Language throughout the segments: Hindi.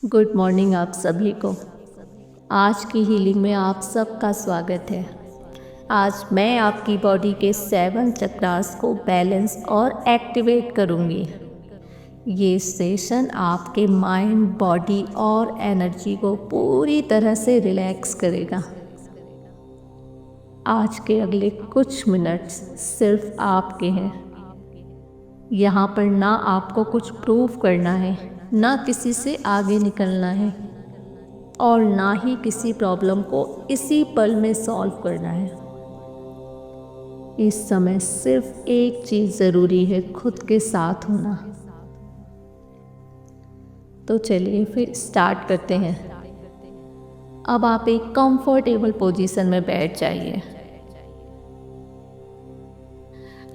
गुड मॉर्निंग आप सभी को। आज की हीलिंग में आप सबका स्वागत है। आज मैं आपकी बॉडी के 7 चक्रास को बैलेंस और एक्टिवेट करूंगी। ये सेशन आपके माइंड, बॉडी और एनर्जी को पूरी तरह से रिलैक्स करेगा। आज के अगले कुछ मिनट्स सिर्फ आपके हैं। यहाँ पर ना आपको कुछ प्रूव करना है, ना किसी से आगे निकलना है और ना ही किसी प्रॉब्लम को इसी पल में सॉल्व करना है। इस समय सिर्फ एक चीज़ ज़रूरी है, खुद के साथ होना। तो चलिए फिर स्टार्ट करते हैं। अब आप एक कंफर्टेबल पोजीशन में बैठ जाइए।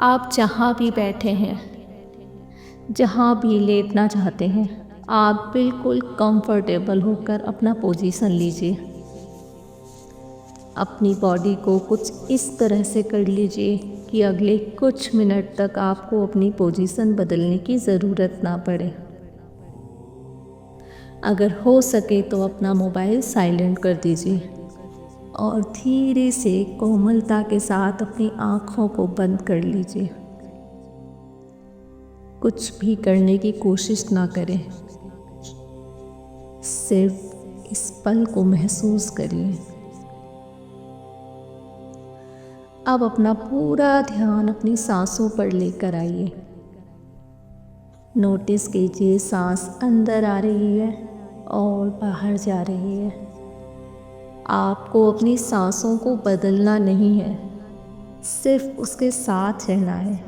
आप जहाँ भी बैठे हैं, जहाँ भी लेटना चाहते हैं, आप बिल्कुल कंफर्टेबल होकर अपना पोजीशन लीजिए। अपनी बॉडी को कुछ इस तरह से कर लीजिए कि अगले कुछ मिनट तक आपको अपनी पोजीशन बदलने की ज़रूरत ना पड़े। अगर हो सके तो अपना मोबाइल साइलेंट कर दीजिए और धीरे से कोमलता के साथ अपनी आँखों को बंद कर लीजिए। कुछ भी करने की कोशिश ना करें, सिर्फ इस पल को महसूस करिए। अब अपना पूरा ध्यान अपनी सांसों पर लेकर आइए। नोटिस कीजिए सांस अंदर आ रही है और बाहर जा रही है। आपको अपनी सांसों को बदलना नहीं है, सिर्फ उसके साथ रहना है।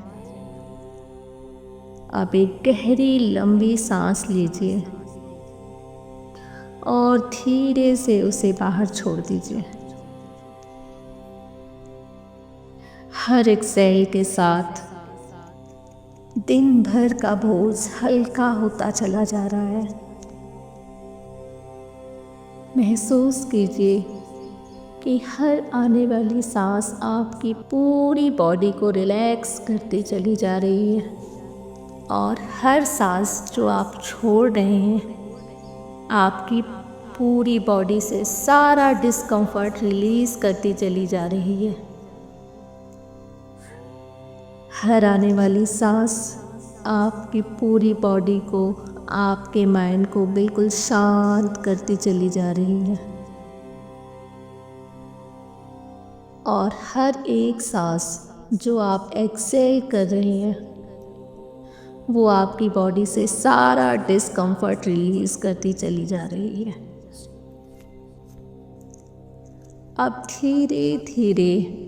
अब एक गहरी लंबी सांस लीजिए और धीरे से उसे बाहर छोड़ दीजिए। हर एक्सहेल के साथ दिन भर का बोझ हल्का होता चला जा रहा है। महसूस कीजिए कि हर आने वाली सांस आपकी पूरी बॉडी को रिलैक्स करती चली जा रही है और हर सांस जो आप छोड़ रहे हैं आपकी पूरी बॉडी से सारा डिस्कम्फर्ट रिलीज़ करती चली जा रही है। हर आने वाली सांस आपकी पूरी बॉडी को, आपके माइंड को बिल्कुल शांत करती चली जा रही है और हर एक सांस जो आप एक्सहेल कर रहे हैं वो आपकी बॉडी से सारा डिस्कम्फर्ट रिलीज़ करती चली जा रही है। अब धीरे धीरे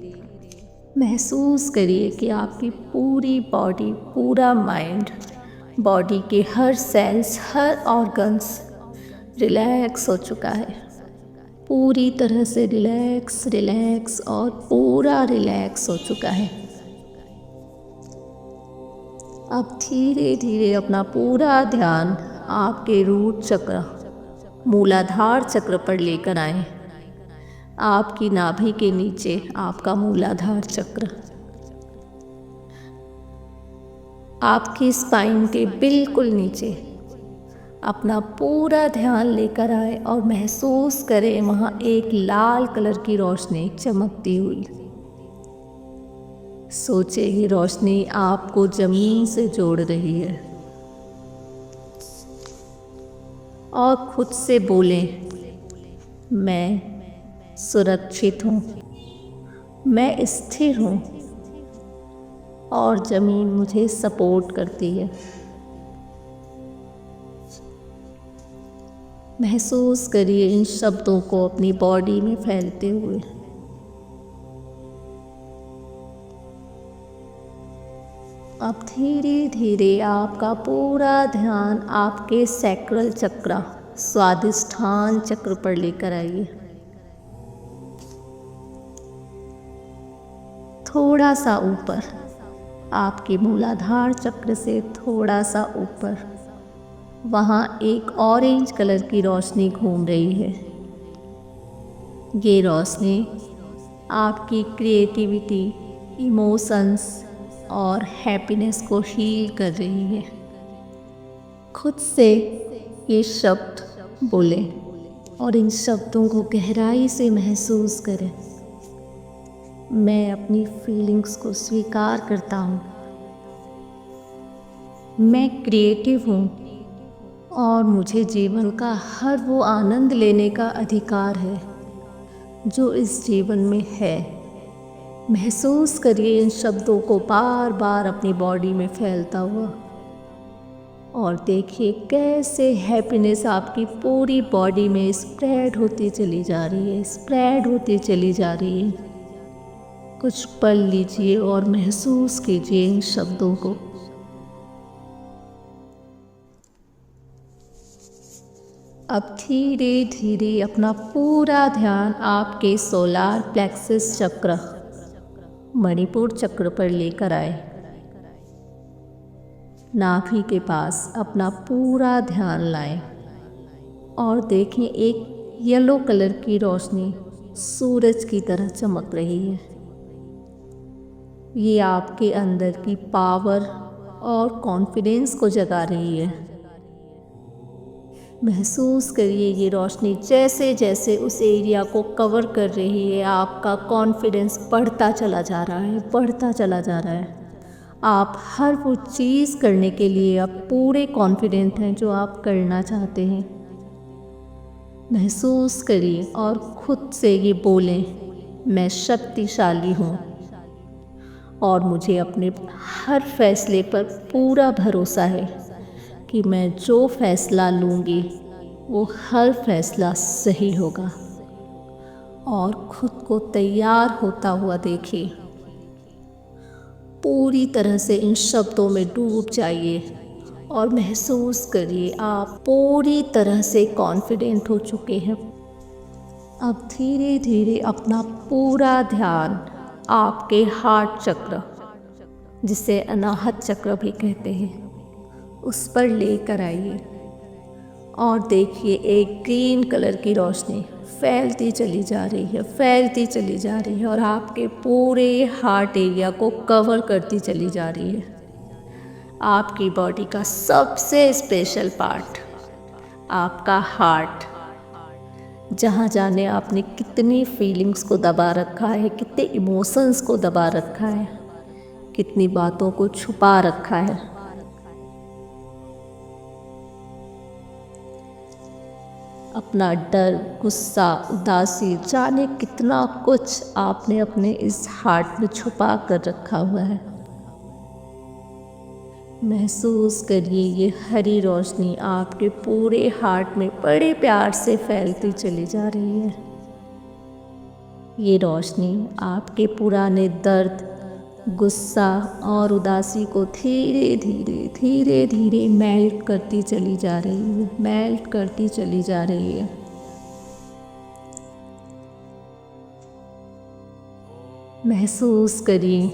महसूस करिए कि आपकी पूरी बॉडी, पूरा माइंड, बॉडी के हर सेल्स, हर ऑर्गन्स रिलैक्स हो चुका है। पूरी तरह से रिलैक्स और पूरा रिलैक्स हो चुका है। अब धीरे धीरे अपना पूरा ध्यान आपके रूट चक्र, मूलाधार चक्र पर लेकर आएं। आपकी नाभि के नीचे आपका मूलाधार चक्र, आपकी स्पाइन के बिल्कुल नीचे अपना पूरा ध्यान लेकर आए और महसूस करें वहाँ एक लाल कलर की रोशनी चमकती हुई। सोचे ये रोशनी आपको जमीन से जोड़ रही है और खुद से बोलें, मैं सुरक्षित हूँ, मैं स्थिर हूँ और ज़मीन मुझे सपोर्ट करती है। महसूस करिए इन शब्दों को अपनी बॉडी में फैलते हुए। अब धीरे धीरे आपका पूरा ध्यान आपके सैक्रल चक्र, स्वादिष्ठान चक्र पर लेकर आइए। थोड़ा सा ऊपर, आपके मूलाधार चक्र से थोड़ा सा ऊपर, वहाँ एक ऑरेंज कलर की रोशनी घूम रही है। ये रोशनी आपकी क्रिएटिविटी, इमोशंस और हैप्पीनेस को हील कर रही है। खुद से ये शब्द बोले और इन शब्दों को गहराई से महसूस करें। मैं अपनी फीलिंग्स को स्वीकार करता हूँ। मैं क्रिएटिव हूँ और मुझे जीवन का हर वो आनंद लेने का अधिकार है जो इस जीवन में है। महसूस करिए इन शब्दों को बार बार अपनी बॉडी में फैलता हुआ और देखिए कैसे हैप्पीनेस आपकी पूरी बॉडी में स्प्रेड होती चली जा रही है, स्प्रेड होती चली जा रही है। कुछ पल लीजिए और महसूस कीजिए इन शब्दों को। अब धीरे धीरे अपना पूरा ध्यान आपके सोलार प्लेक्सस चक्र मणिपुर चक्र पर लेकर आए। नाभि के पास अपना पूरा ध्यान लाएं और देखें एक येलो कलर की रोशनी सूरज की तरह चमक रही है। ये आपके अंदर की पावर और कॉन्फिडेंस को जगा रही है। महसूस करिए ये रोशनी जैसे जैसे उस एरिया को कवर कर रही है, आपका कॉन्फिडेंस बढ़ता चला जा रहा है, बढ़ता चला जा रहा है। आप हर वो चीज़ करने के लिए अब पूरे कॉन्फिडेंट हैं जो आप करना चाहते हैं। महसूस करिए और खुद से ये बोलें, मैं शक्तिशाली हूँ और मुझे अपने हर फैसले पर पूरा भरोसा है कि मैं जो फैसला लूँगी वो हर फैसला सही होगा। और खुद को तैयार होता हुआ देखिए। पूरी तरह से इन शब्दों में डूब जाइए और महसूस करिए आप पूरी तरह से कॉन्फिडेंट हो चुके हैं। अब धीरे धीरे अपना पूरा ध्यान आपके हार्ट चक्र, जिसे अनाहत चक्र भी कहते हैं, उस पर लेकर आइए और देखिए एक ग्रीन कलर की रोशनी फैलती चली जा रही है, फैलती चली जा रही है और आपके पूरे हार्ट एरिया को कवर करती चली जा रही है। आपकी बॉडी का सबसे स्पेशल पार्ट, आपका हार्ट, जहाँ जाने आपने कितनी फीलिंग्स को दबा रखा है, कितने इमोशंस को दबा रखा है, कितनी बातों को छुपा रखा है। अपना डर, गुस्सा, उदासी, जाने कितना कुछ आपने अपने इस हार्ट में छुपा कर रखा हुआ है। महसूस करिए ये हरी रोशनी आपके पूरे हार्ट में बड़े प्यार से फैलती चली जा रही है। ये रोशनी आपके पुराने दर्द, गुस्सा और उदासी को धीरे धीरे धीरे धीरे मेल्ट करती चली जा रही है, मेल्ट करती चली जा रही है। महसूस करिए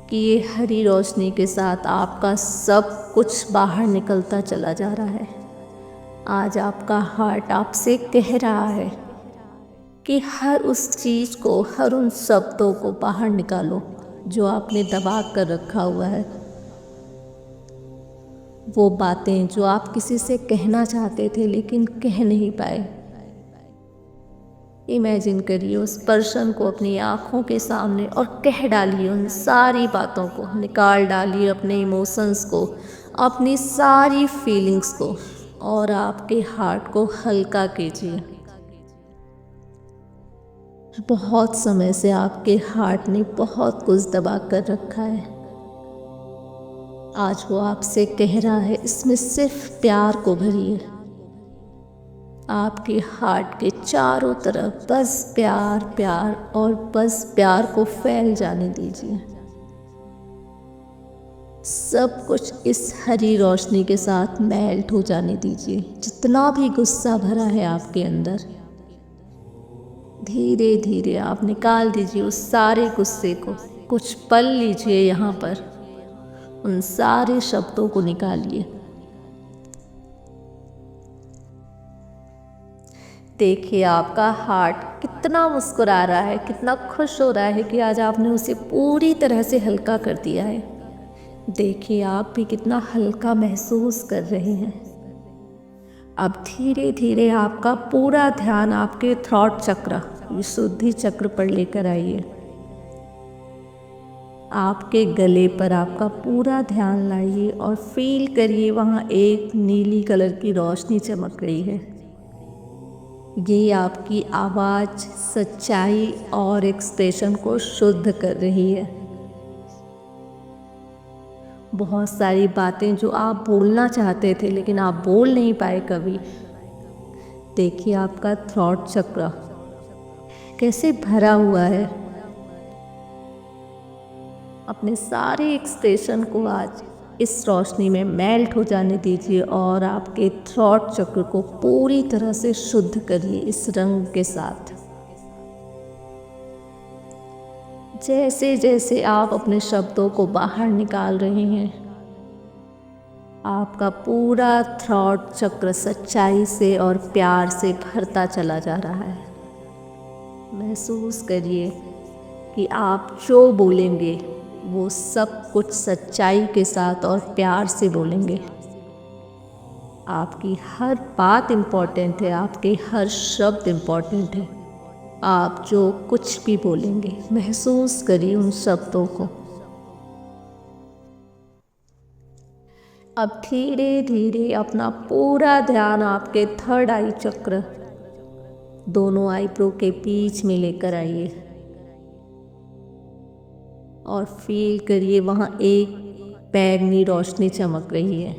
कि ये हरी रोशनी के साथ आपका सब कुछ बाहर निकलता चला जा रहा है। आज आपका हार्ट आपसे कह रहा है कि हर उस चीज़ को, हर उन शब्दों को बाहर निकालो जो आपने दबा कर रखा हुआ है। वो बातें जो आप किसी से कहना चाहते थे लेकिन कह नहीं पाए। इमेजिन करिए उस पर्सन को अपनी आँखों के सामने और कह डालिए उन सारी बातों को, निकाल डालिए अपने इमोशंस को, अपनी सारी फीलिंग्स को और आपके हार्ट को हल्का कीजिए। बहुत समय से आपके हार्ट ने बहुत कुछ दबा कर रखा है। आज वो आपसे कह रहा है इसमें सिर्फ प्यार को भरिए। आपके हार्ट के चारों तरफ बस प्यार प्यार और बस प्यार को फैल जाने दीजिए। सब कुछ इस हरी रोशनी के साथ मेल्ट हो जाने दीजिए। जितना भी गुस्सा भरा है आपके अंदर, धीरे धीरे आप निकाल दीजिए उस सारे गुस्से को। कुछ पल लीजिए यहाँ पर, उन सारे शब्दों को निकालिए। देखिए आपका हार्ट कितना मुस्कुरा रहा है, कितना खुश हो रहा है कि आज आपने उसे पूरी तरह से हल्का कर दिया है। देखिए आप भी कितना हल्का महसूस कर रहे हैं। अब धीरे धीरे आपका पूरा ध्यान आपके थ्रॉट चक्र, विशुद्धि चक्र पर लेकर आइए। आपके गले पर आपका पूरा ध्यान लाइए और फील करिए वहाँ एक नीली कलर की रोशनी चमक रही है। ये आपकी आवाज़, सच्चाई और एक्सप्रेशन को शुद्ध कर रही है। बहुत सारी बातें जो आप बोलना चाहते थे लेकिन आप बोल नहीं पाए कभी, देखिए आपका थ्रॉट चक्र कैसे भरा हुआ है। अपने सारे एक्सप्रेशन को आज इस रोशनी में मेल्ट हो जाने दीजिए और आपके थ्रॉट चक्र को पूरी तरह से शुद्ध करिए इस रंग के साथ। जैसे जैसे आप अपने शब्दों को बाहर निकाल रहे हैं, आपका पूरा थ्रॉट चक्र सच्चाई से और प्यार से भरता चला जा रहा है। महसूस करिए कि आप जो बोलेंगे वो सब कुछ सच्चाई के साथ और प्यार से बोलेंगे। आपकी हर बात इम्पोर्टेंट है, आपके हर शब्द इम्पोर्टेंट है। आप जो कुछ भी बोलेंगे, महसूस करिए उन शब्दों को। अब धीरे धीरे अपना पूरा ध्यान आपके थर्ड आई चक्र, दोनों आईब्रो के बीच में लेकर आइए और फील करिए वहाँ एक बैंगनी रोशनी चमक रही है।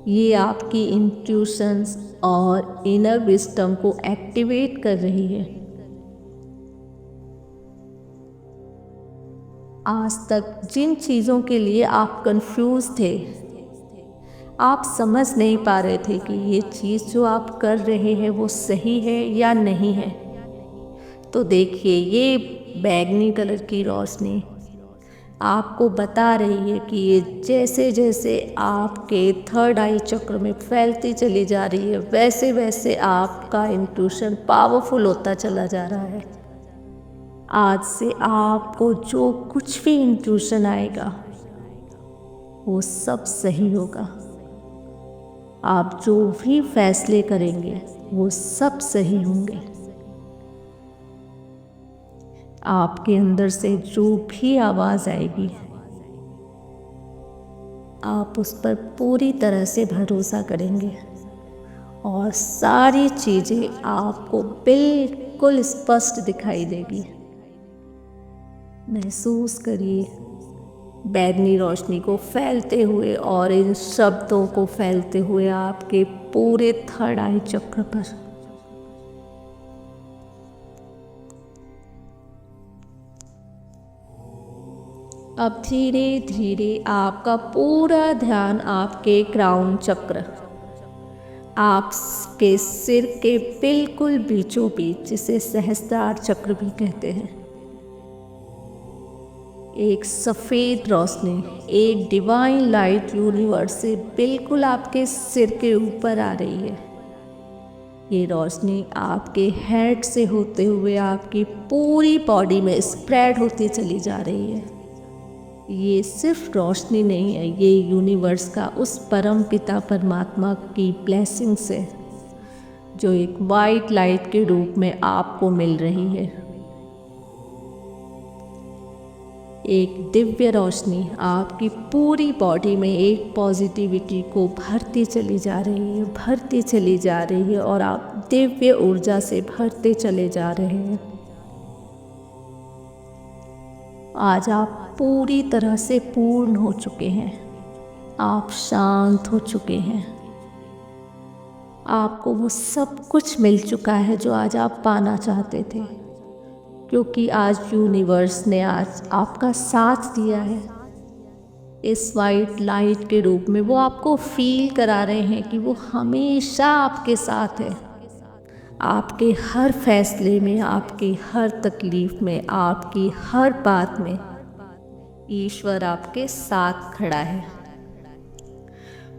ये आपकी इंट्यूशंस और इनर विजडम को एक्टिवेट कर रही है। आज तक जिन चीज़ों के लिए आप कंफ्यूज थे, आप समझ नहीं पा रहे थे कि ये चीज़ जो आप कर रहे हैं वो सही है या नहीं है, तो देखिए ये बैंगनी कलर की रोशनी आपको बता रही है कि ये जैसे जैसे आपके थर्ड आई चक्र में फैलती चली जा रही है, वैसे वैसे आपका इंट्यूशन पावरफुल होता चला जा रहा है। आज से आपको जो कुछ भी इंट्यूशन आएगा वो सब सही होगा। आप जो भी फैसले करेंगे वो सब सही होंगे। आपके अंदर से जो भी आवाज़ आएगी, आप उस पर पूरी तरह से भरोसा करेंगे और सारी चीज़ें आपको बिल्कुल स्पष्ट दिखाई देगी। महसूस करिए बैंगनी रोशनी को फैलते हुए और इन शब्दों को फैलते हुए आपके पूरे थर्ड आई चक्र पर। अब धीरे धीरे आपका पूरा ध्यान आपके क्राउन चक्र, आपके सिर के बिल्कुल बीचों बीच, जिसे सहस्त्रार चक्र भी कहते हैं, एक सफ़ेद रोशनी, एक डिवाइन लाइट यूनिवर्स से बिल्कुल आपके सिर के ऊपर आ रही है। ये रोशनी आपके हेड से होते हुए आपकी पूरी बॉडी में स्प्रेड होती चली जा रही है। ये सिर्फ रोशनी नहीं है, ये यूनिवर्स का उस परम पिता परमात्मा की ब्लेसिंग्स है जो एक वाइट लाइट के रूप में आपको मिल रही है। एक दिव्य रोशनी आपकी पूरी बॉडी में एक पॉजिटिविटी को भरती चली जा रही है, भरती चली जा रही है और आप दिव्य ऊर्जा से भरते चले जा रहे हैं। आज आप पूरी तरह से पूर्ण हो चुके हैं, आप शांत हो चुके हैं, आपको वो सब कुछ मिल चुका है जो आज आप पाना चाहते थे, क्योंकि आज यूनिवर्स ने आज आपका साथ दिया है। इस वाइट लाइट के रूप में वो आपको फील करा रहे हैं कि वो हमेशा आपके साथ है। आपके हर फैसले में, आपकी हर तकलीफ में, आपकी हर बात में ईश्वर आपके साथ खड़ा है।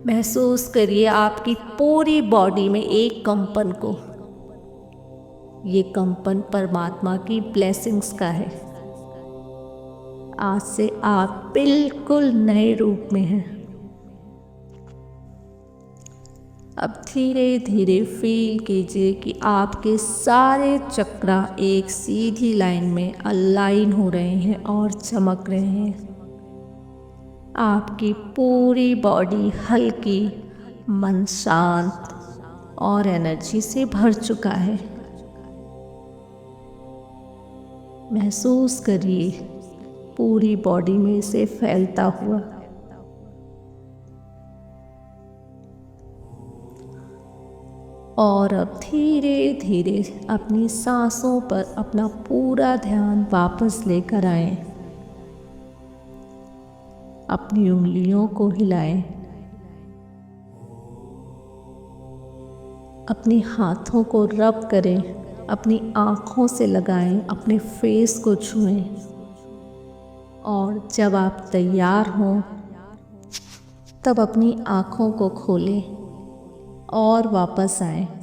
महसूस करिए आपकी पूरी बॉडी में एक कंपन को। ये कंपन परमात्मा की ब्लेसिंग्स का है। आज से आप बिल्कुल नए रूप में हैं। अब धीरे धीरे फील कीजिए कि आपके सारे चक्रा एक सीधी लाइन में अलाइन हो रहे हैं और चमक रहे हैं। आपकी पूरी बॉडी हल्की, मन शांत और एनर्जी से भर चुका है। महसूस करिए पूरी बॉडी में इसे फैलता हुआ। और अब धीरे धीरे अपनी सांसों पर अपना पूरा ध्यान वापस लेकर आएं। अपनी उंगलियों को हिलाएं, अपने हाथों को रब करें, अपनी आँखों से लगाएं, अपने फेस को छुएं। और जब आप तैयार हों तब अपनी आँखों को खोलें और वापस आएं।